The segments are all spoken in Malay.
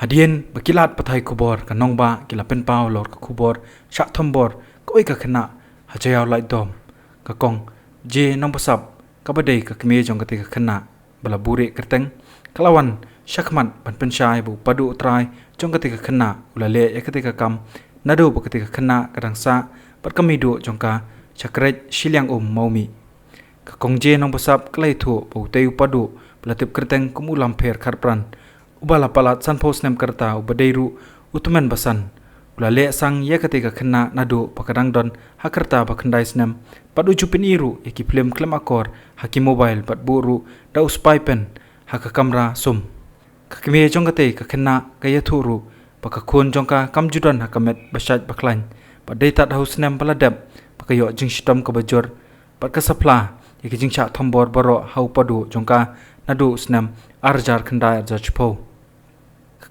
Hadian bakilat pathai kubor kanong ba kila pen pau lor ka kubor syak thombor koi ka khana hajayau lai dom ka kong je nong pasap ka badai ka kme jong ka te ka khana bala bure kerteng kalawan syakman pan pensyai bu padu utrai jong ka te ka khana ulale ya ka te ka kam nado ba ka te ka khana kadang sa pat kami du jong ka chakret silyang maumi ka kong je nong pasap klai thu bu te upadu bala tip kerteng kumulam pher kharpran ubala palat san pos nem kerta ubadeiru utumen basan ulale sang ya ketika kena nado pakadang don hakerta bakandai snem padu jupin iru yaki film klem akor haki mobile pat buru da uspai pen haka kamera sum kakime jong kate ka kena kaya thuru pakakun jong ka kamjudan hakamet basat baklan padai tat haus nem paladap pakayo jing shitam ka bajor pat ka sapla yaki jing cha thombor baro hau padu jong ka nado snem arjar khandai arjar chpo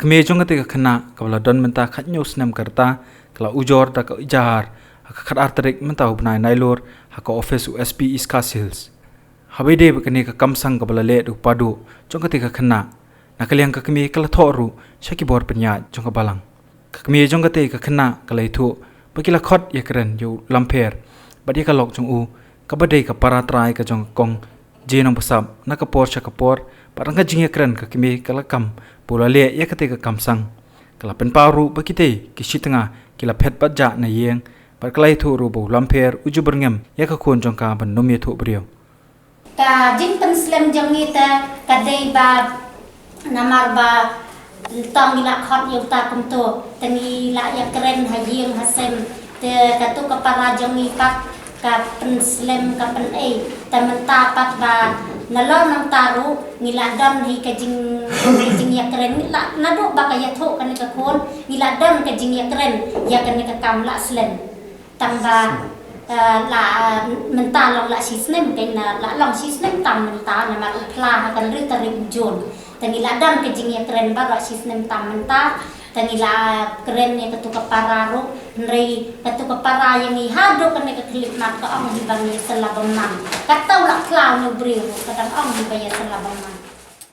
keme jong ka khana kabla don menta khatnyo snem karta kala ujor da ka ijahar haka khat artarik menta ubnai nailor haka office usp iska sales habide bakane ka kamsang kabla le du padu jong ka khana nakaliang ka keme kala thoru shaki bor penya jong ka balang keme jong ka khana kala thu bakila khot yakren yu lamper badi ka lok jong u kabade ka paratrai ka jong kong jenong pasap nakapor shakapor parang ka jing yakren ka keme kala kam pulale ya ketika kamsang kala pen paru bakite kisitanga kila phet patja na yeng par klai thu ru bu lamper uju berngem ya ka kon jongka ban nom ye thu brio ka jing pen slem jangita ka dei ba namar ba tong ila khot yu ta kum to tangi la ya keren ha yeng ha sem te ka tu ka para jangi pat ka pen slem ka pen tamenta pat ba nalor nang taru ngila dam hi ka jing ya keren la nado ba ka ya tho kan ka kon ngila dam ka jing ya keren ya kan ka kam la slen tamba la menta long la sisnem kan la long sisnem tam menta na ma pla kan ri tarik jon ngila dam ka jing ya keren ba sisnem tam menta ngila keren ya ka pararo nrei ka para yang i hado kan ka klip mat ka ang di bang selabam nam ka taw la klaw no brio ka dang ang di ba ya selabam nam